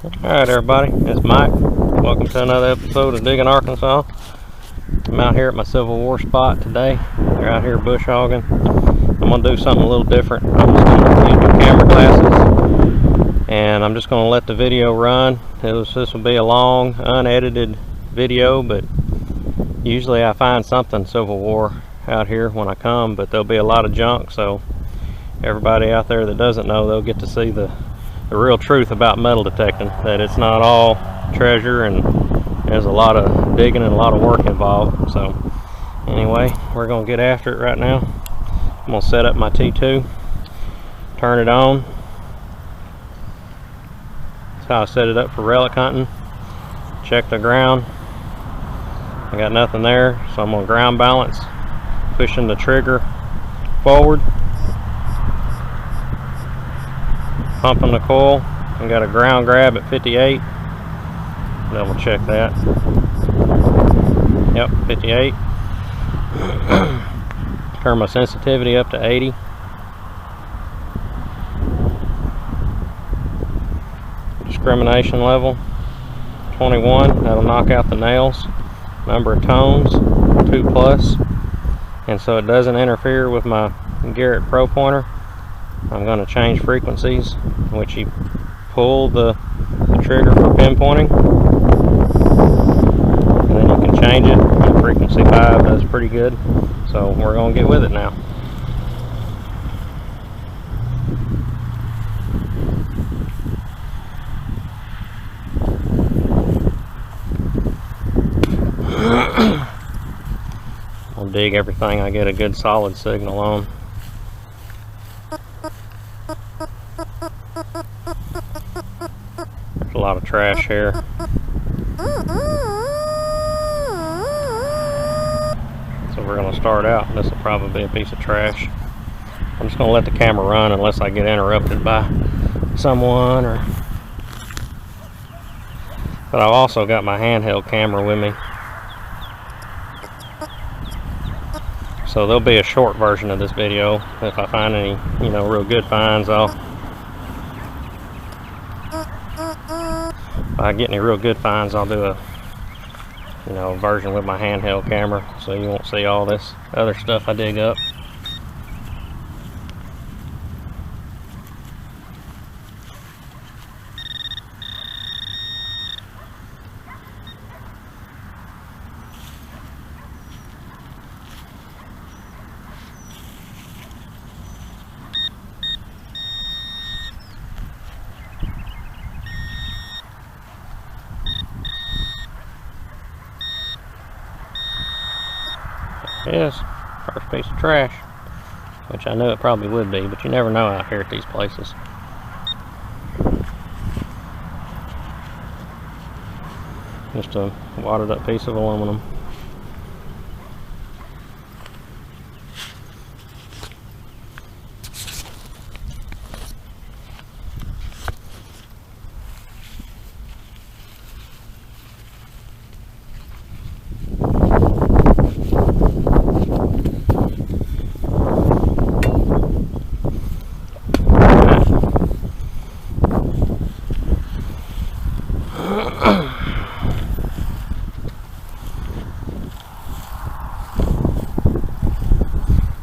Alright everybody, it's Mike. Welcome to another episode of Diggin, Arkansas. I'm out here at my Civil War spot today. They're out here bush hogging. I'm going to do something a little different. I'm just going to use my camera glasses and I'm just going to let the video run. This will be a long, unedited video, but usually I find something Civil War out here when I come, but there'll be a lot of junk, so everybody out there that doesn't know, they'll get to see the real truth about metal detecting, that it's not all treasure and there's a lot of digging and a lot of work involved. So anyway, we're going to get after it right now. I'm going to set up my T2, turn it on. That's how I set it up for relic hunting. Check the ground. I got nothing there, so I'm going to ground balance, pushing the trigger forward, pumping the coil. I got a ground grab at 58. Double check that. Yep, 58. Turn my sensitivity up to 80. Discrimination level 21. That'll knock out the nails. Number of tones 2+, and so it doesn't interfere with my Garrett Pro pointer. I'm going to change frequencies, which you pull the trigger for pinpointing, and then you can change it. And frequency 5 does pretty good, so we're going to get with it now. I'll dig everything I get a good solid signal on. There's a lot of trash here. So we're going to start out. This will probably be a piece of trash. I'm just going to let the camera run unless I get interrupted by someone or... But I've also got my handheld camera with me. So there'll be a short version of this video. If I find any, real good finds, if I get any real good finds, I'll do a, version with my handheld camera, so you won't see all this other stuff I dig up. Yes, first piece of trash, which I knew it probably would be, but you never know out here at these places. Just a wadded up piece of aluminum.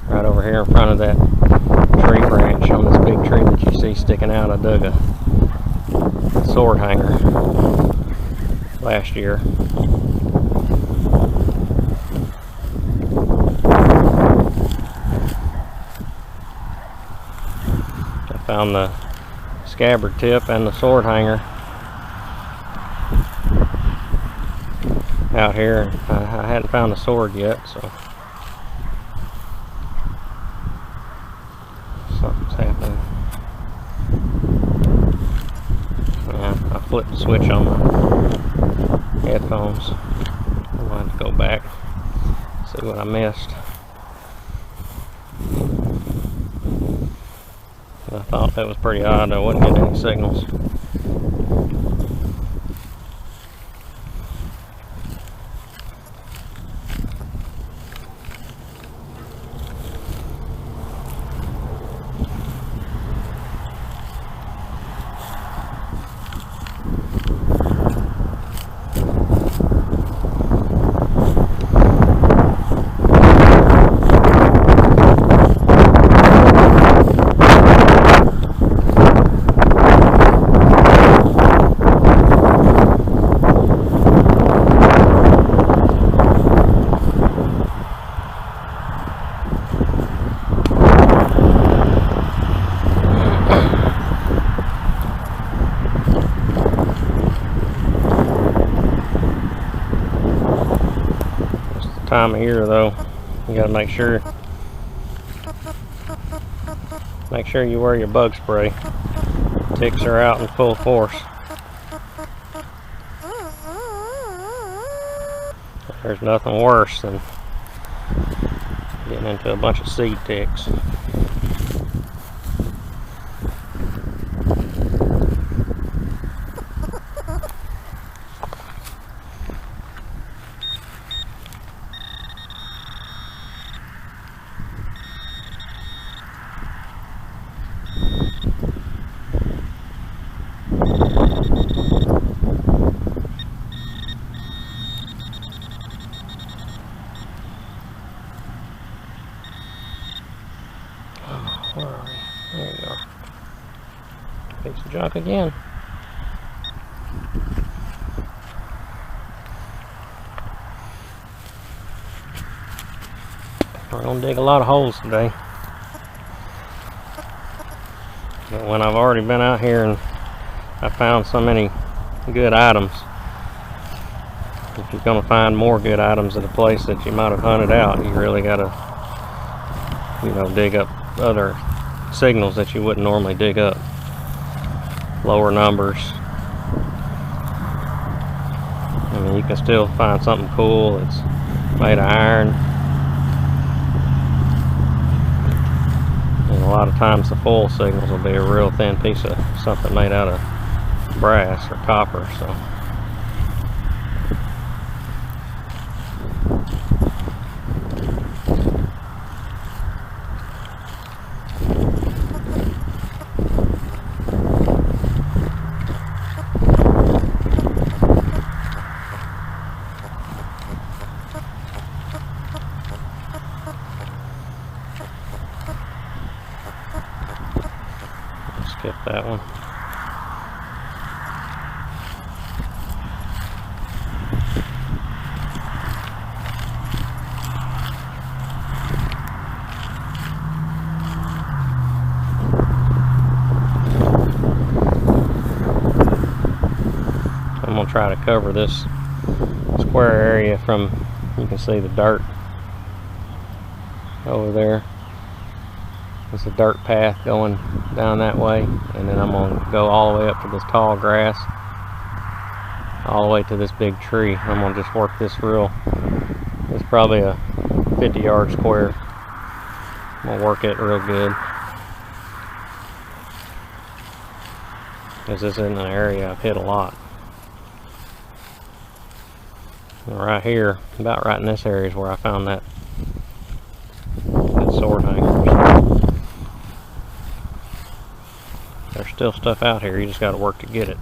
Right over here in front of that tree branch on this big tree that you see sticking out, I dug a sword hanger last year. I found the scabbard tip and the sword hanger out here. I hadn't found the sword yet, so something's happening. Yeah, I flipped the switch on my headphones. I'm going to have to go back, see what I missed. I thought that was pretty odd. I wasn't getting any signals. time of year though. You gotta make sure you wear your bug spray. Ticks are out in full force. There's nothing worse than getting into a bunch of seed ticks. Where are we? There you go. Piece of junk again. We're gonna dig a lot of holes today. But when I've already been out here and I found so many good items, if you're gonna find more good items at a place that you might have hunted out, you really gotta, you know, dig up other signals that you wouldn't normally dig up. Lower numbers. I mean, you can still find something cool that's made of iron. And a lot of times the foil signals will be a real thin piece of something made out of brass or copper. So skip that one. I'm going to try to cover this square area from, you can see the dirt over there. There's a dirt path going down that way, and then I'm going to go all the way up to this tall grass, all the way to this big tree. I'm going to just work this it's probably a 50-yard square. I'm going to work it real good, because this isn't an area I've hit a lot. And right here, about right in this area, is where I found that sword hanger. There's still stuff out here, you just got to work to get it.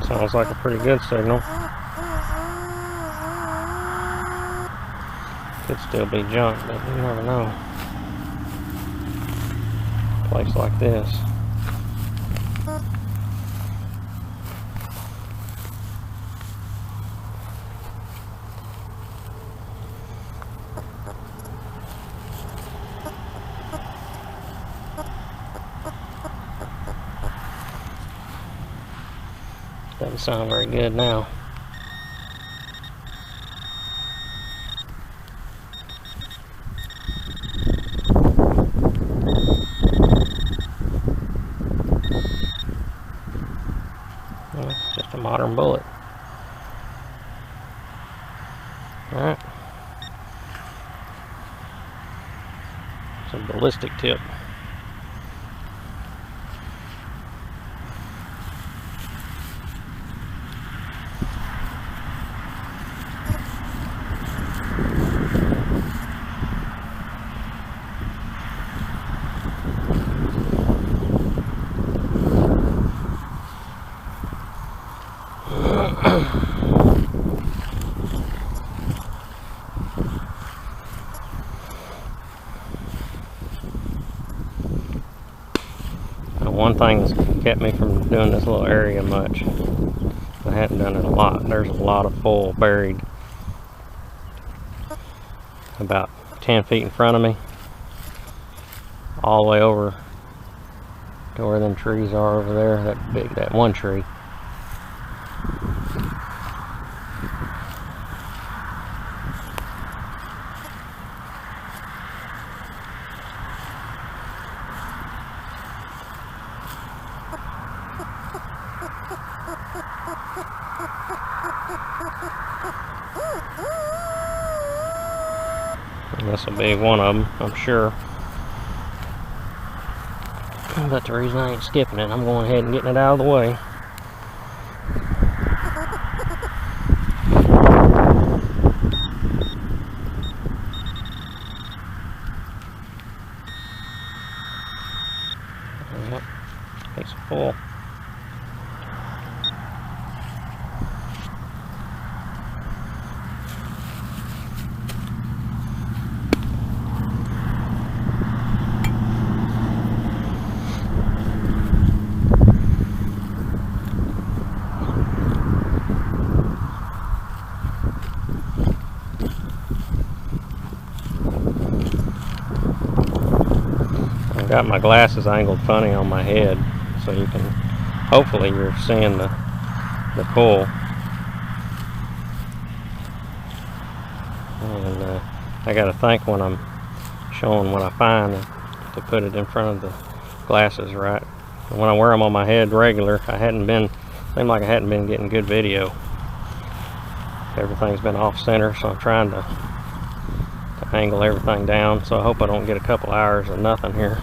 Sounds like a pretty good signal. Could still be junk, but you never know. A place like this. Doesn't sound very good now. Well, just a modern bullet. Alright. It's a ballistic tip. one thing that's kept me from doing this little area much. I hadn't done it a lot. There's a lot of full buried about 10 feet in front of me, all the way over to where them trees are over there, that one tree. This will be one of them, I'm sure. But the reason I ain't skipping it, I'm going ahead and getting it out of the way. Yep, it's full. Got my glasses angled funny on my head, so you can, hopefully you're seeing the pull. And I gotta think when I'm showing what I find to put it in front of the glasses right. And when I wear them on my head regular, seemed like I hadn't been getting good video. Everything's been off center, so I'm trying to angle everything down, so I hope I don't get a couple hours of nothing here.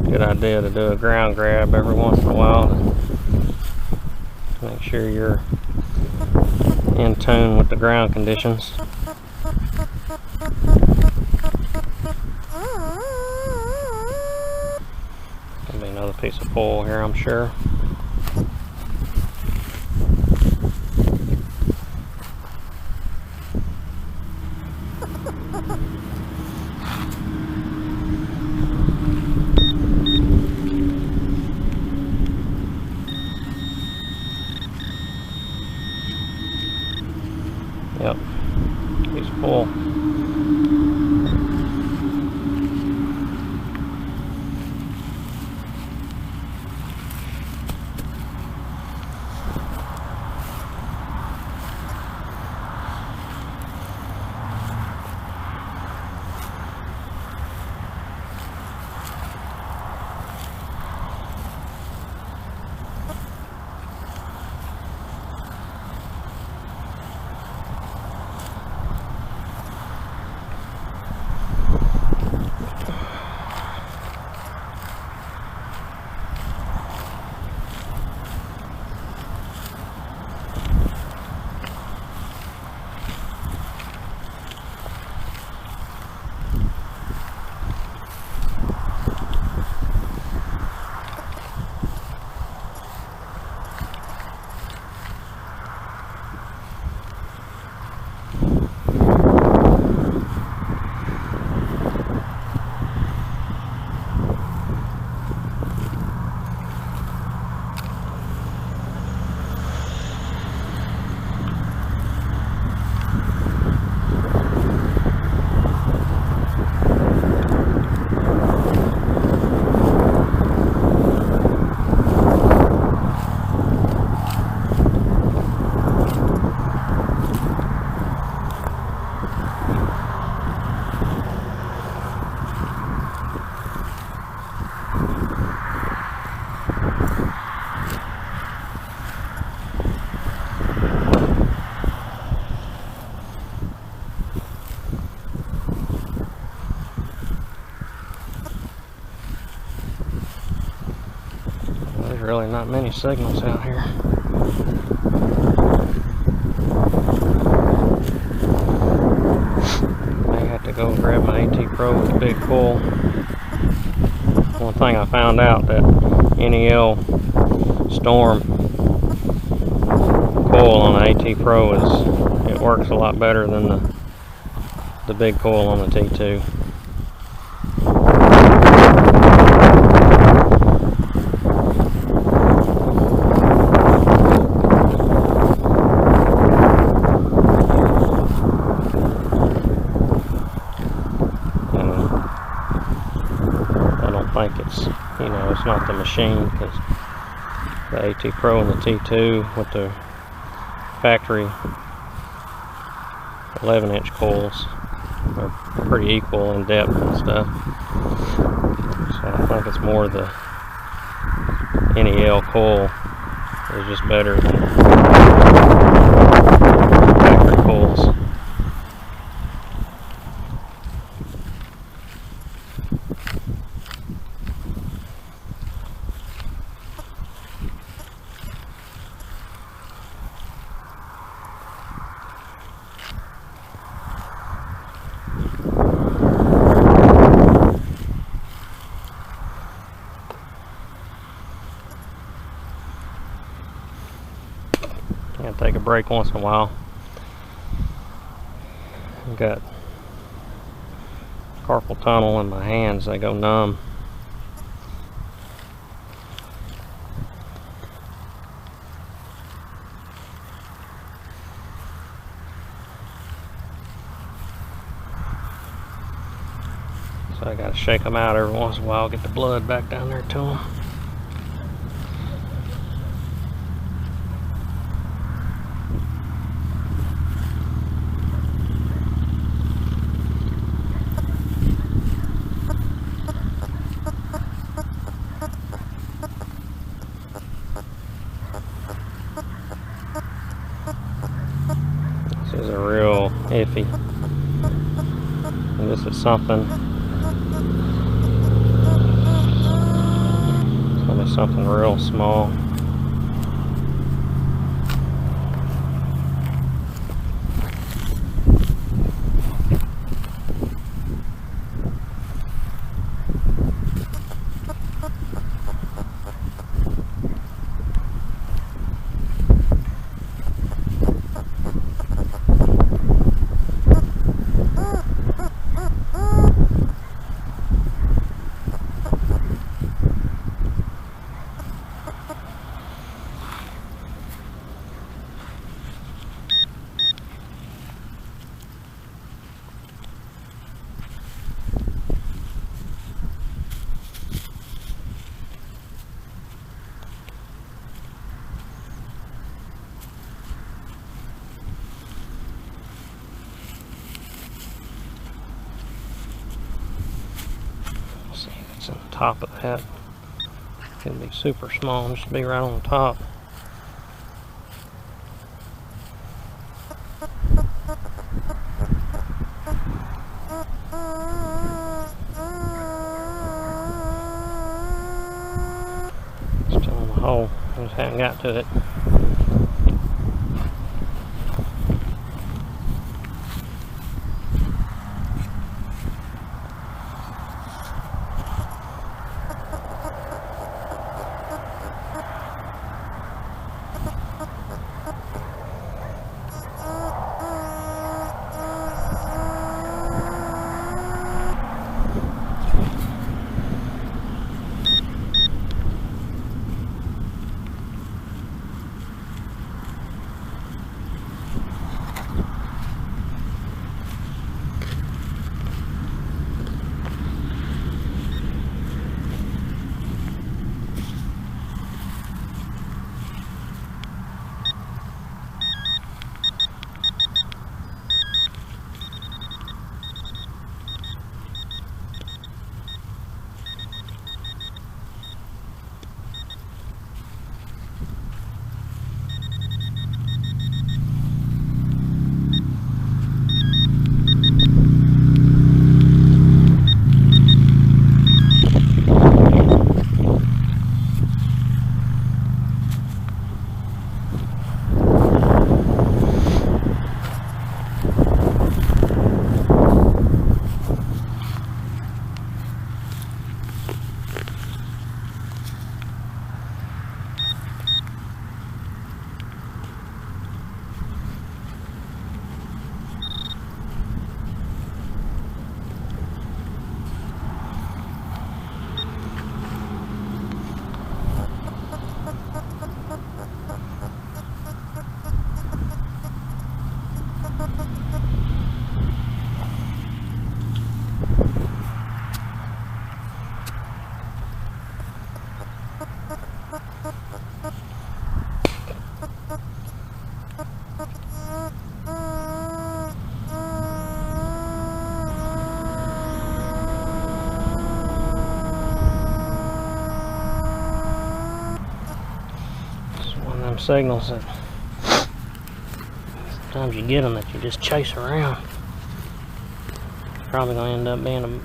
Good idea to do a ground grab every once in a while to make sure you're in tune with the ground conditions. Gonna be another piece of foil here, I'm sure. Yep, he's full. really not many signals out here. May have to go grab my AT Pro with the big coil. One thing I found out, that NEL Storm coil on the AT Pro it works a lot better than the big coil on the T2. I think it's, you know, it's not the machine, because the AT Pro and the T2 with the factory 11-inch coils are pretty equal in depth and stuff. So I think it's more the NEL coil is just better than factory coils. Take a break once in a while. I've got carpal tunnel in my hands, they go numb. So I gotta shake them out every once in a while, get the blood back down there to them. This is a real iffy. And this is something. It's gonna be something real small. On the top of that, it can be super small and just be right on the top. Still in the hole, I just haven't got to it. Signals that sometimes you get them that you just chase around. It's probably going to end up being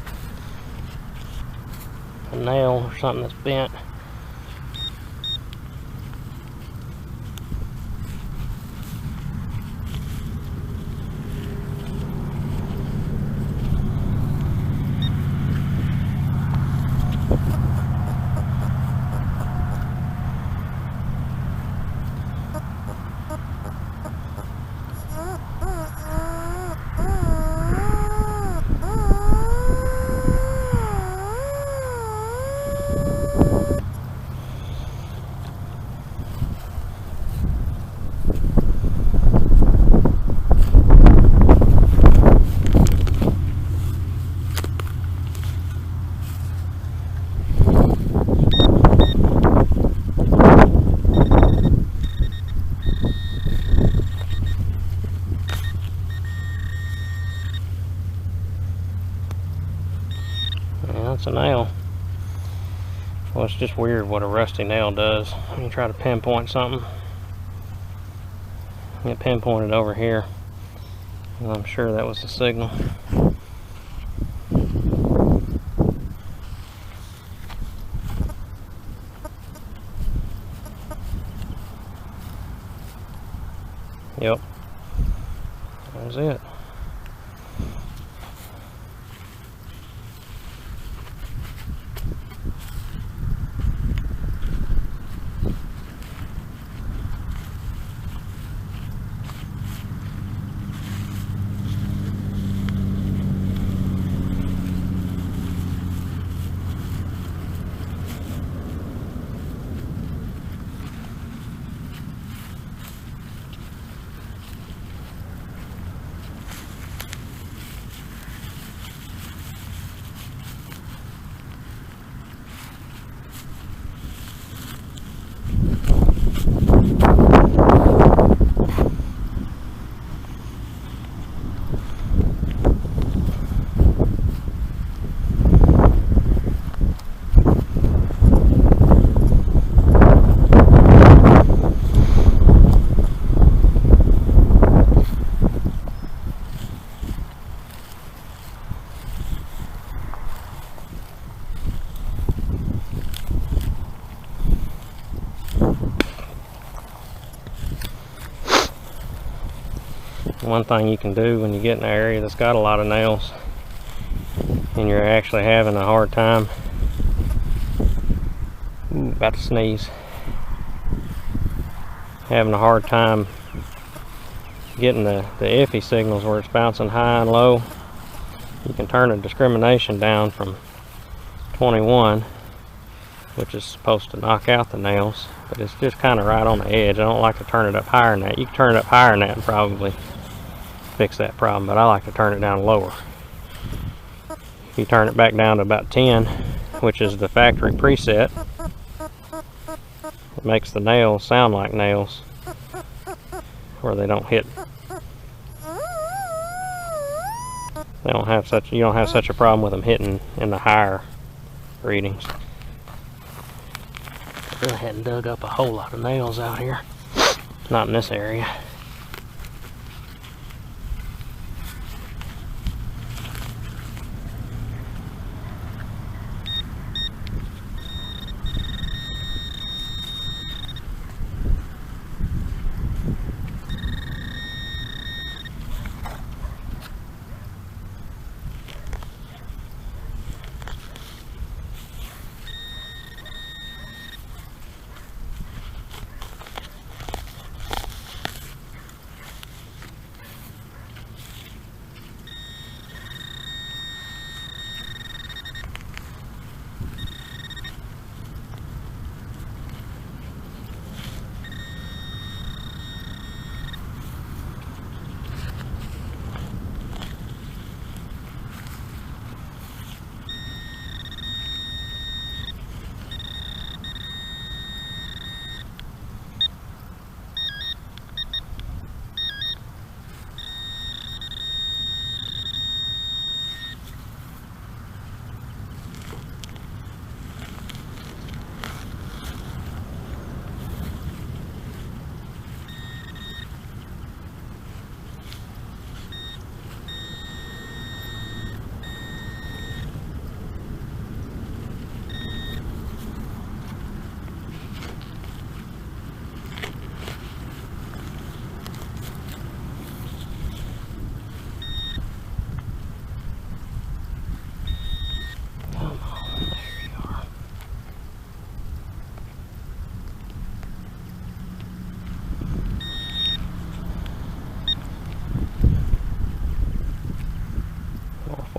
a nail or something that's bent. That's a nail. Well, it's just weird what a rusty nail does when you try to pinpoint something. It pinpointed over here, and I'm sure that was the signal. Yep, that was it. One thing you can do when you get in an area that's got a lot of nails and you're actually having a hard time, about to sneeze, having a hard time getting the iffy signals where it's bouncing high and low, you can turn the discrimination down from 21, which is supposed to knock out the nails, but it's just kind of right on the edge. I don't like to turn it up higher than that. You can turn it up higher than that and probably fix that problem, but I like to turn it down lower. If you turn it back down to about 10, which is the factory preset, it makes the nails sound like nails where they don't hit. They don't have such, you don't have such a problem with them hitting in the higher readings. I really hadn't dug up a whole lot of nails out here, not in this area.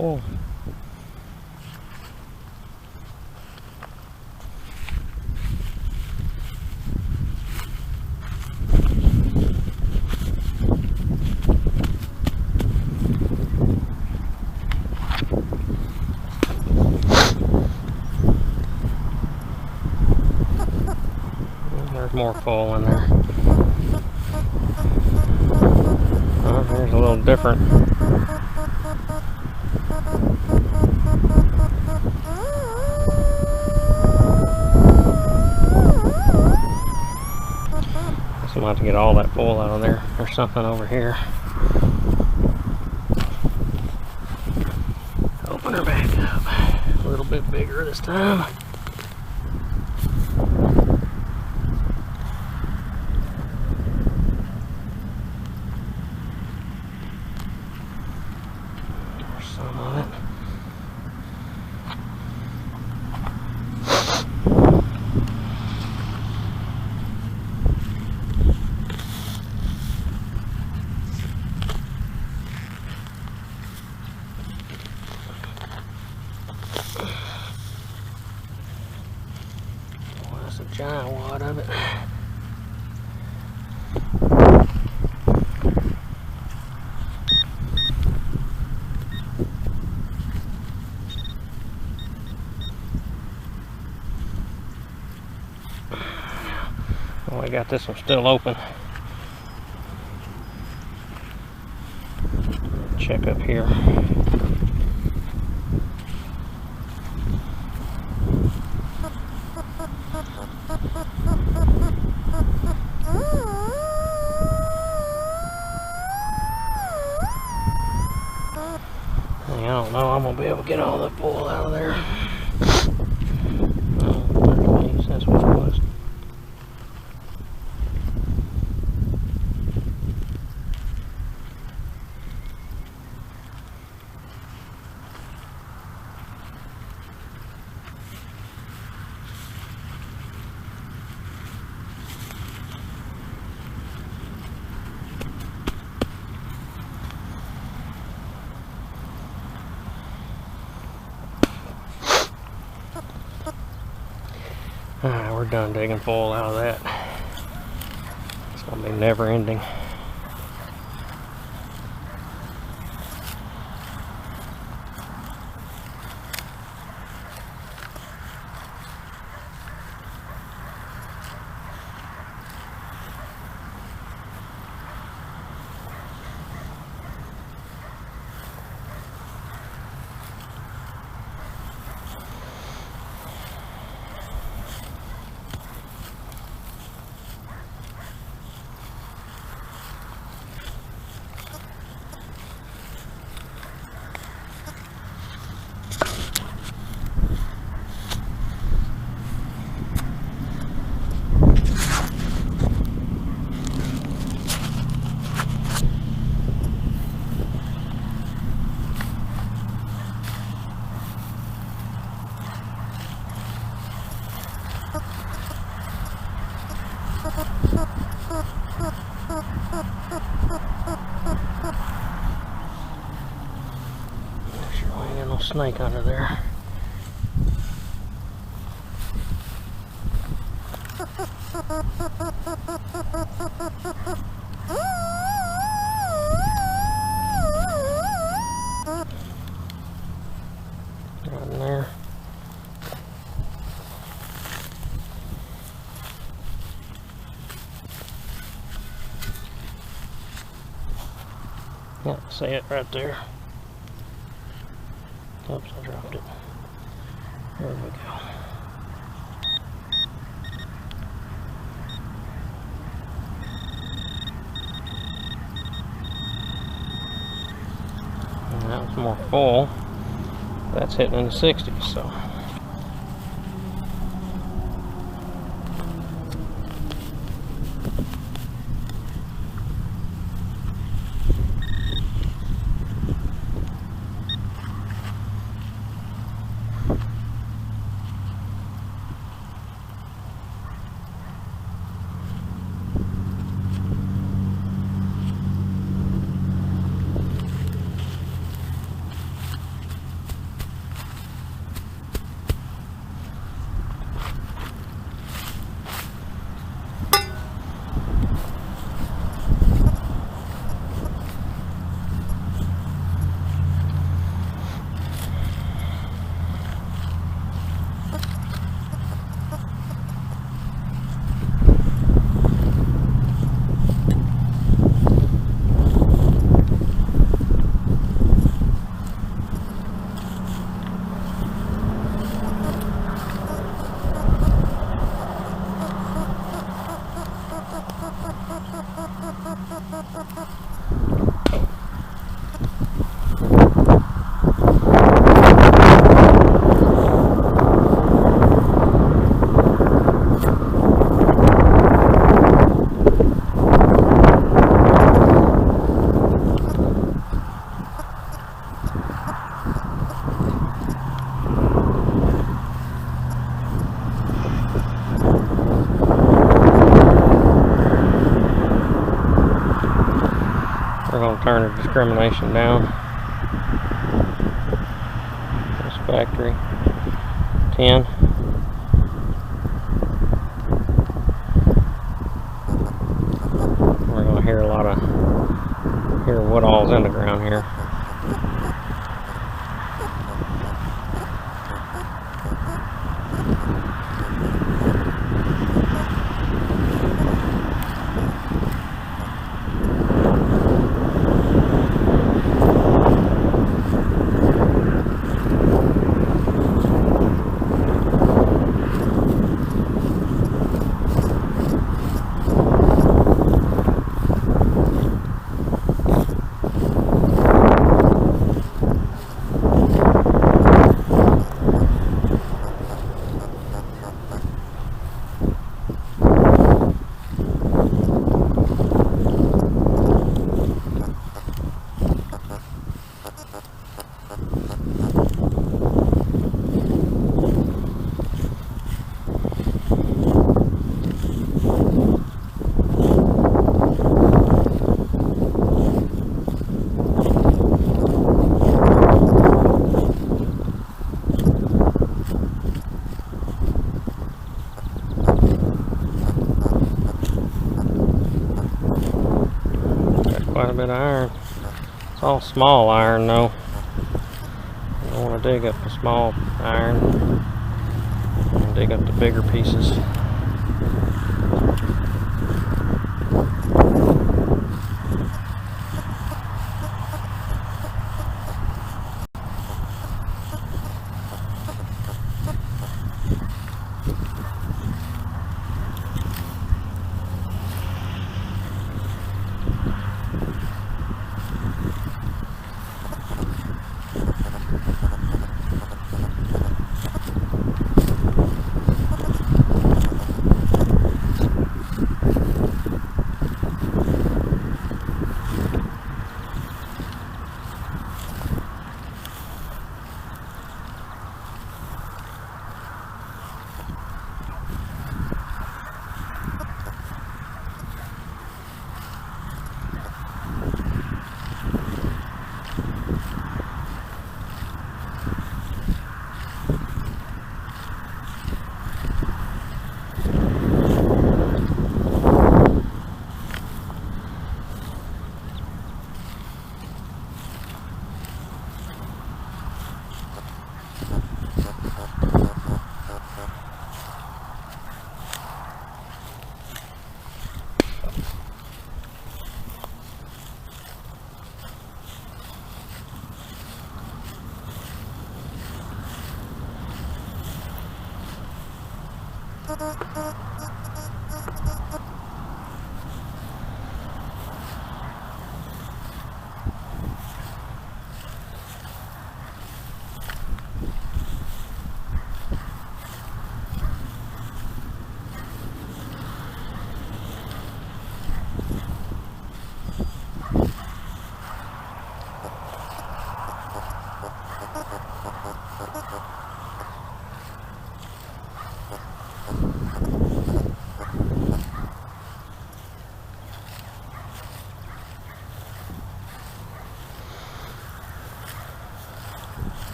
full. There's more full in there. Oh, there's a little different. I'm about to get all that full out of there. There's something over here. Open her back up. A little bit bigger this time. There's some of it. A giant wad of it. Oh, I got this one still open. Check up here. I don't know, I'm gonna be able to get all the full out of there. Oh, 30 days, that's what it was. Alright, we're done digging full out of that. It's going to be never ending. Sure ain't got no snake under there. Right in there. Yeah, see it right there. Oops, I dropped it. There we go. And that was more full. That's hitting in the 60s, so. to turn the discrimination down. This factory 10. We're going to hear a lot of what all's in the ground here. Quite a bit of iron. It's all small iron though. I don't want to dig up the small iron. I want to dig up the bigger pieces.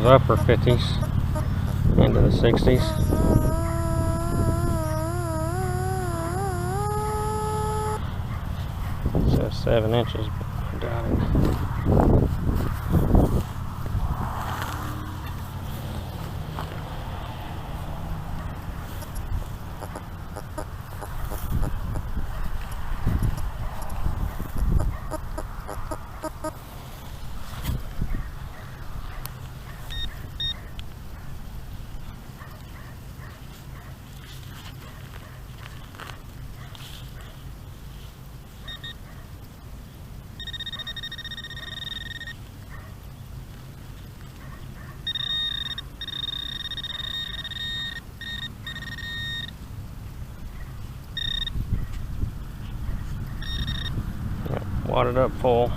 Upper 50s into the 60s. So 7 inches, I doubt it. Wadded up full.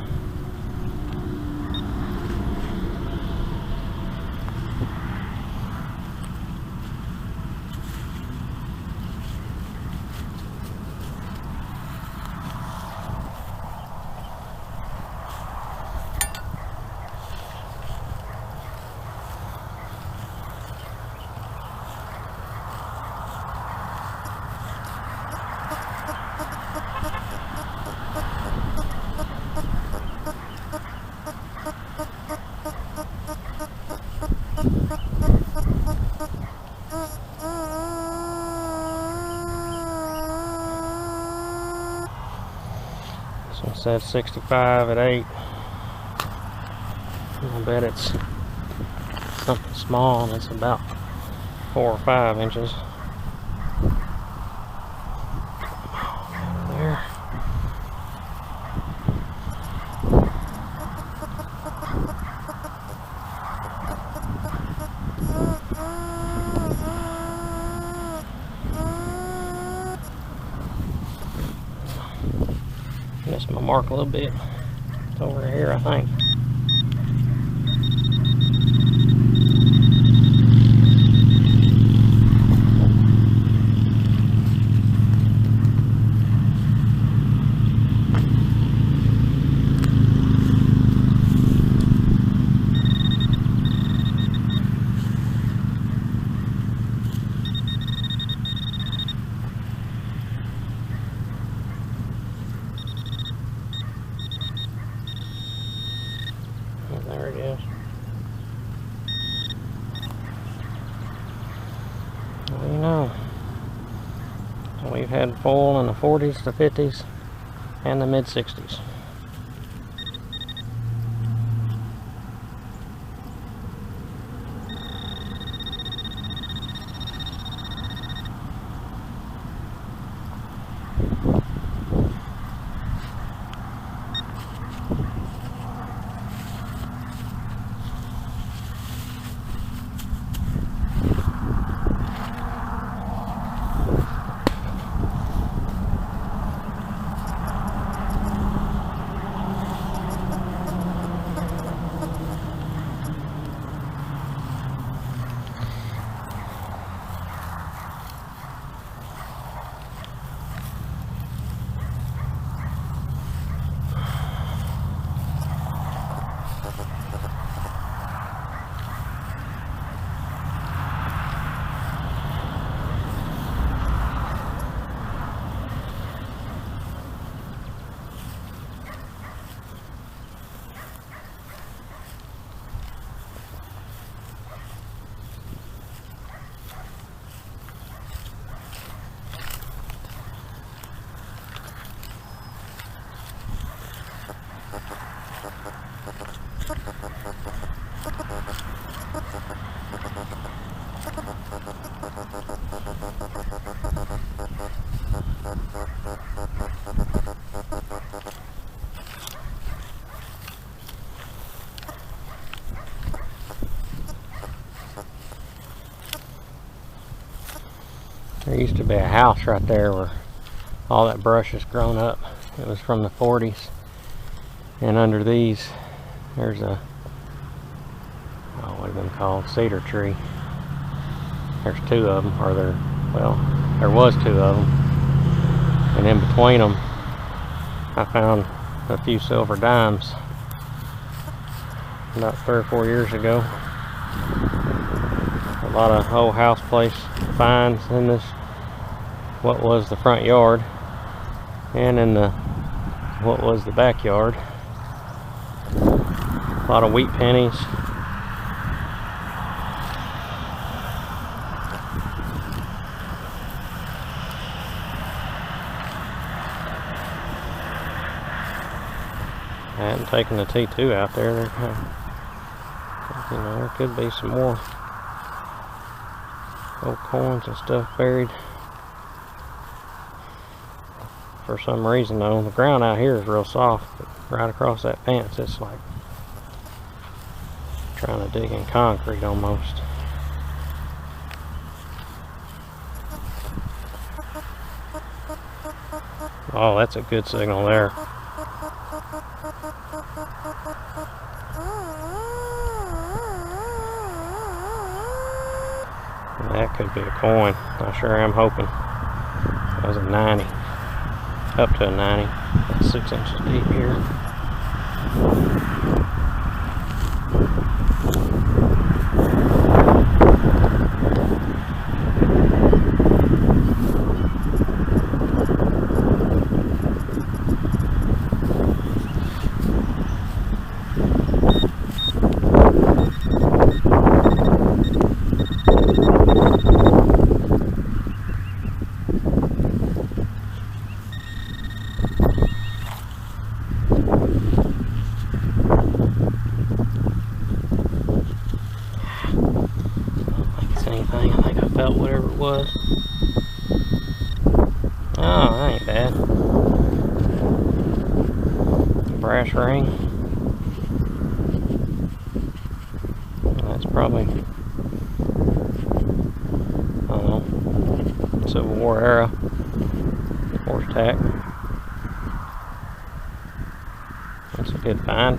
It said 65 at 8. I bet it's something small and it's about 4 or 5 inches. There. Missed my mark a little bit. It's over here, I think. There it is. Well, you know, we've had foil in the 40s, the 50s, and the mid-60s. There used to be a house right there where all that brush has grown up. It was from the 40s. And under these, there's a, oh, what are them called? Cedar tree. There's 2 of them, or there was 2 of them. And in between them, I found a few silver dimes about 3 or 4 years ago. A lot of old house place finds in this, what was the front yard, and in the, what was the backyard. A lot of wheat pennies. I hadn't taken the T2 out there. You know, there could be some more old coins and stuff buried. For some reason though, the ground out here is real soft, but right across that fence it's like trying to dig in concrete almost. Oh, that's a good signal there. That could be a coin. I sure am hoping. That was a 90. Up to a 90. That's 6 inches deep here. anything. I think I felt whatever it was. Oh, that ain't bad. Brass ring. That's probably, I don't know, Civil War era horse tack. That's a good find.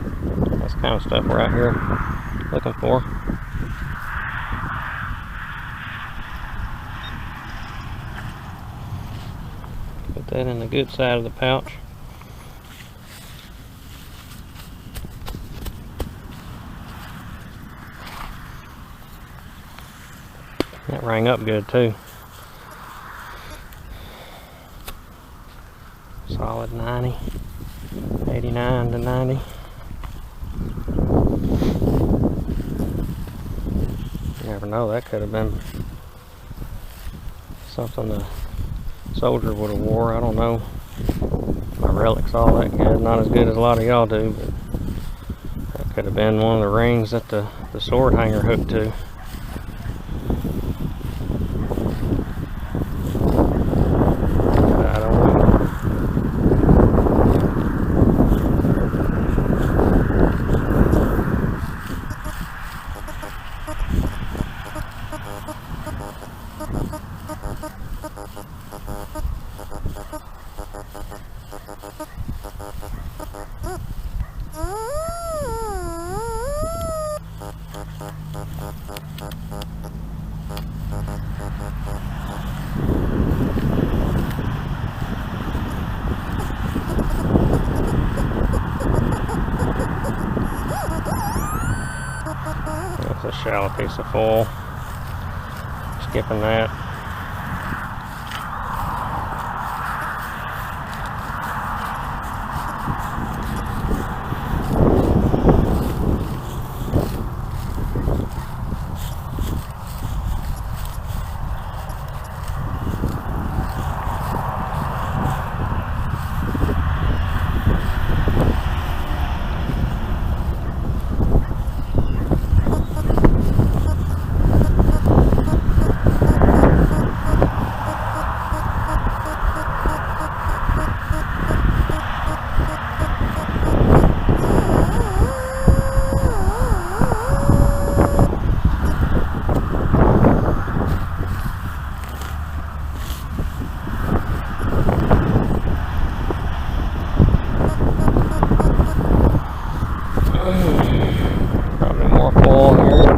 That's the kind of stuff we're out here looking for. Put that in the good side of the pouch. That rang up good too. Solid 90, 89 to 90. You never know, that could have been something the soldier would have wore. I don't know. My relic's all that good, not as good as a lot of y'all do, but that could have been one of the rings that the sword hanger hooked to. That's a shallow piece of foil. Skipping that. Probably more foil here.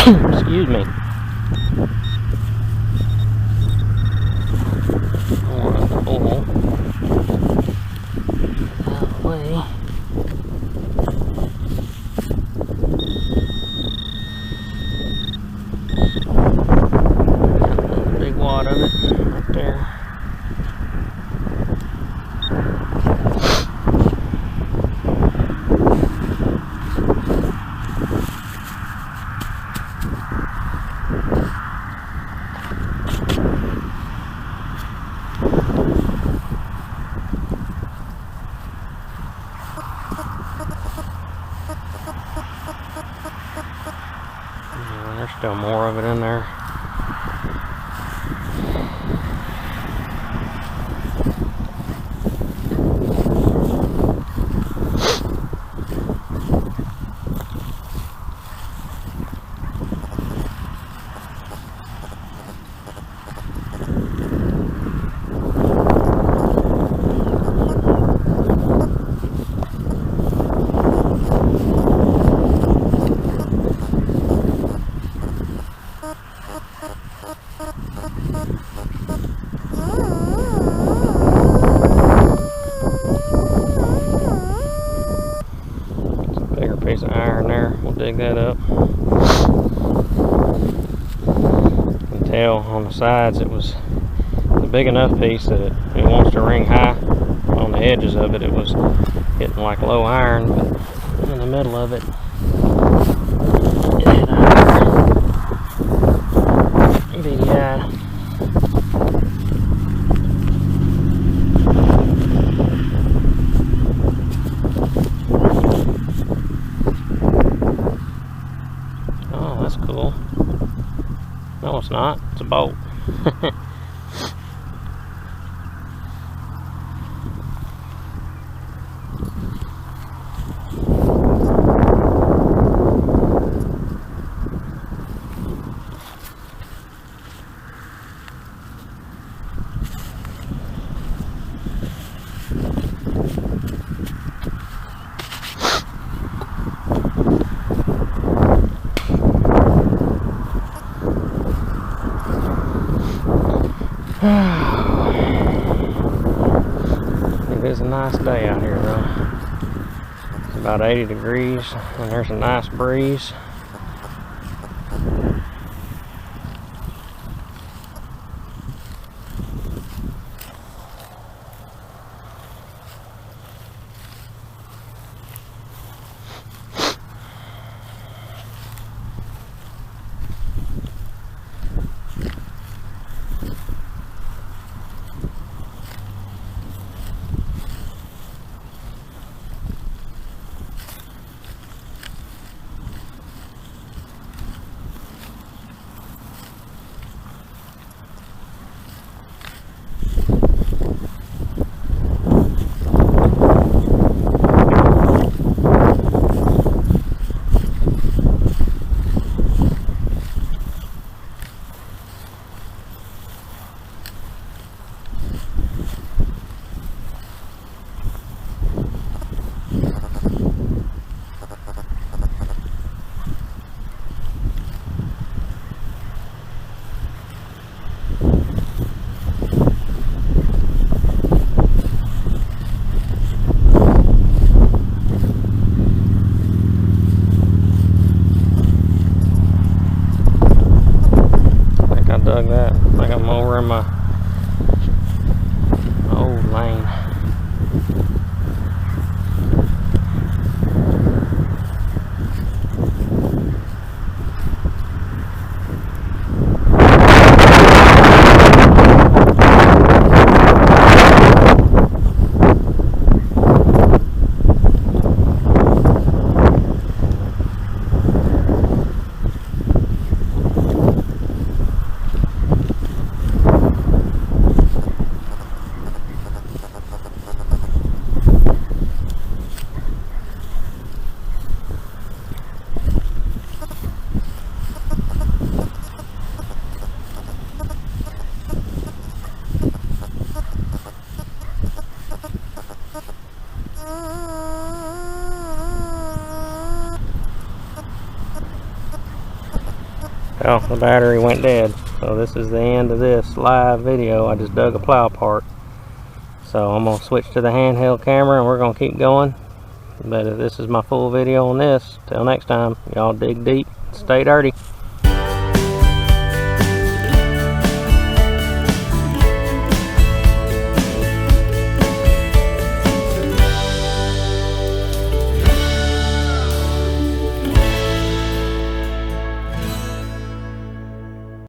Excuse me. More of the bowl. Out of the way. Got a big wad of it right there. There's still more of it in there. piece of iron there. We'll dig that up. You can tell on the sides it was a big enough piece that it wants to ring high. On the edges of it, it was hitting like low iron, but in the middle of it, it hit higher. VDI. Oh, that's cool. No, it's not. It's a bolt. It is a nice day out here though. It's about 80 degrees and there's a nice breeze. Dug that. I think I'm over in my old lane. Well, the battery went dead, so this is the end of this live video. I just dug a plow part. So I'm going to switch to the handheld camera and we're going to keep going. But this is my full video on this. Till next time, y'all dig deep, stay dirty.